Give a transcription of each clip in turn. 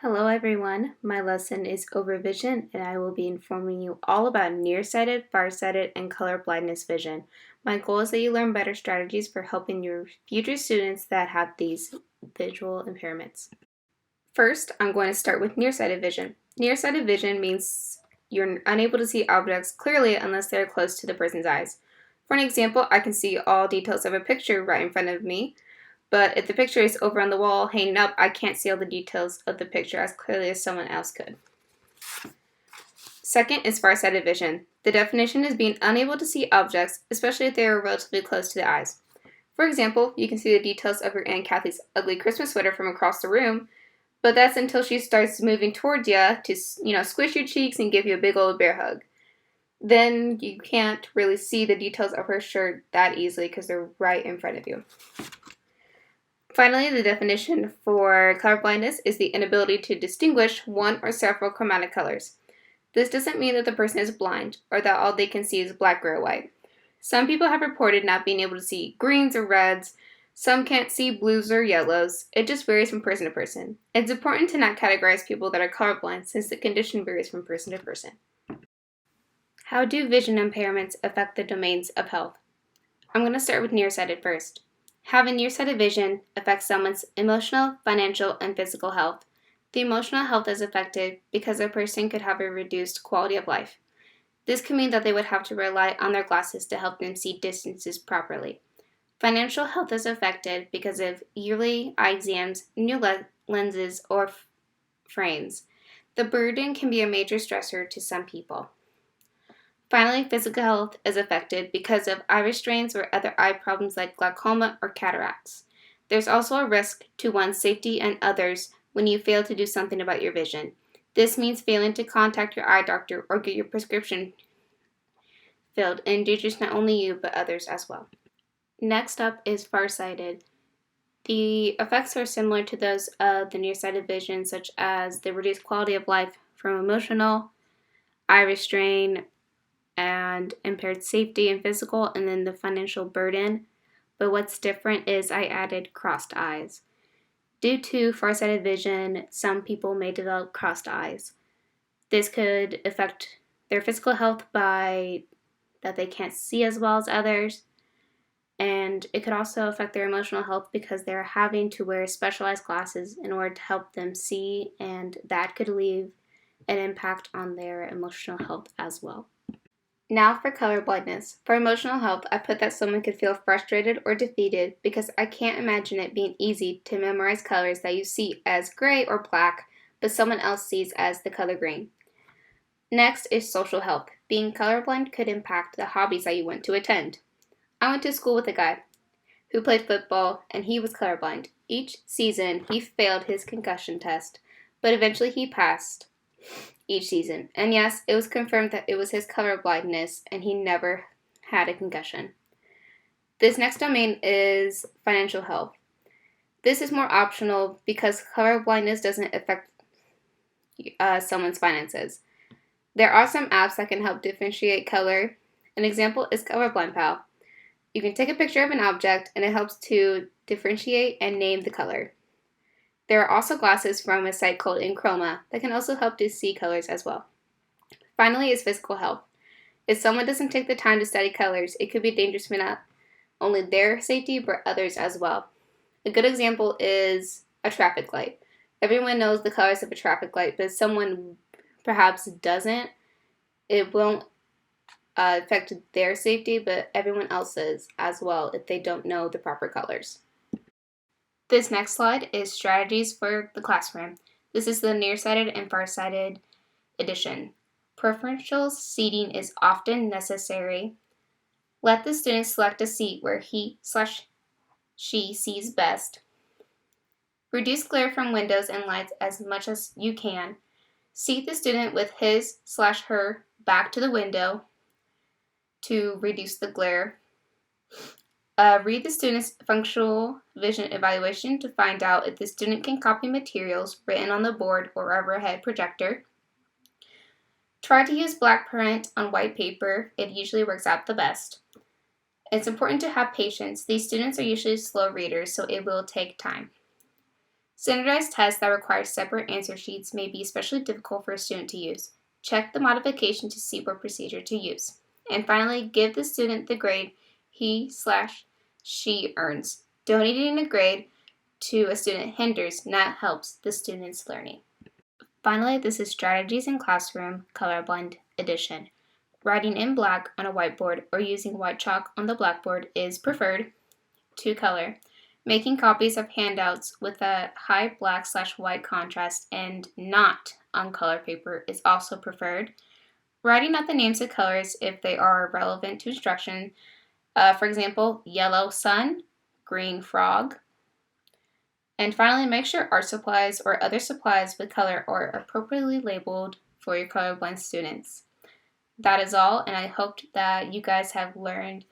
Hello everyone, my lesson is over vision and I will be informing you all about nearsighted, farsighted, and color blindness vision. My goal is that you learn better strategies for helping your future students that have these visual impairments. First, I'm going to start with nearsighted vision. Nearsighted vision means you're unable to see objects clearly unless they're close to the person's eyes. For an example, I can see all details of a picture right in front of me, but if the picture is over on the wall hanging up, I can't see all the details of the picture as clearly as someone else could. Second is farsighted vision. The definition is being unable to see objects, especially if they are relatively close to the eyes. For example, you can see the details of your Aunt Kathy's ugly Christmas sweater from across the room, but that's until she starts moving towards you to, squish your cheeks and give you a big old bear hug. Then you can't really see the details of her shirt that easily because they're right in front of you. Finally, the definition for colorblindness is the inability to distinguish one or several chromatic colors. This doesn't mean that the person is blind or that all they can see is black, gray, or white. Some people have reported not being able to see greens or reds. Some can't see blues or yellows. It just varies from person to person. It's important to not categorize people that are colorblind since the condition varies from person to person. How do vision impairments affect the domains of health? I'm going to start with nearsighted first. Having nearsighted vision affects someone's emotional, financial, and physical health. The emotional health is affected because a person could have a reduced quality of life. This could mean that they would have to rely on their glasses to help them see distances properly. Financial health is affected because of yearly eye exams, new lenses, or frames. The burden can be a major stressor to some people. Finally, physical health is affected because of eye strains or other eye problems like glaucoma or cataracts. There's also a risk to one's safety and others when you fail to do something about your vision. This means failing to contact your eye doctor or get your prescription filled and endangers not only you but others as well. Next up is farsighted. The effects are similar to those of the nearsighted vision, such as the reduced quality of life from emotional, eye restraint, and impaired safety and physical, and then the financial burden. But what's different is I added crossed eyes. Due to farsighted vision, some people may develop crossed eyes. This could affect their physical health by that they can't see as well as others, and it could also affect their emotional health because they're having to wear specialized glasses in order to help them see, and that could leave an impact on their emotional health as well. Now for color blindness. For emotional health, I put that someone could feel frustrated or defeated because I can't imagine it being easy to memorize colors that you see as gray or black, but someone else sees as the color green. Next is social health. Being colorblind could impact the hobbies that you want to attend. I went to school with a guy who played football and he was colorblind. Each season, he failed his concussion test, but eventually he passed each season. And yes, it was confirmed that it was his color blindness and he never had a concussion. This next domain is financial health. This is more optional because color blindness doesn't affect someone's finances. There are some apps that can help differentiate color. An example is Colorblind Pal. You can take a picture of an object and it helps to differentiate and name the color. There are also glasses from a site called Enchroma that can also help to see colors as well. Finally is physical health. If someone doesn't take the time to study colors, it could be dangerous for not only their safety but others as well. A good example is a traffic light. Everyone knows the colors of a traffic light, but if someone perhaps doesn't, it won't affect their safety, but everyone else's as well if they don't know the proper colors. This next slide is strategies for the classroom. This is the nearsighted and farsighted edition. Preferential seating is often necessary. Let the student select a seat where he/she sees best. Reduce glare from windows and lights as much as you can. Seat the student with his/her back to the window to reduce the glare. Read the student's functional vision evaluation to find out if the student can copy materials written on the board or overhead projector. Try to use black print on white paper. It usually works out the best. It's important to have patience. These students are usually slow readers, so it will take time. Standardized tests that require separate answer sheets may be especially difficult for a student to use. Check the modification to see what procedure to use. And finally, give the student the grade he/she earns. Donating a grade to a student hinders, not helps, the student's learning. Finally, this is Strategies in Classroom Colorblind Edition. Writing in black on a whiteboard or using white chalk on the blackboard is preferred to color. Making copies of handouts with a high black/white contrast and not on color paper is also preferred. Writing out the names of colors if they are relevant to instruction. For example, yellow sun, green frog. And finally, make sure art supplies or other supplies with color are appropriately labeled for your colorblind students. That is all, and I hope that you guys have learned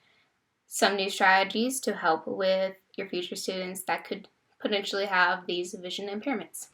some new strategies to help with your future students that could potentially have these vision impairments.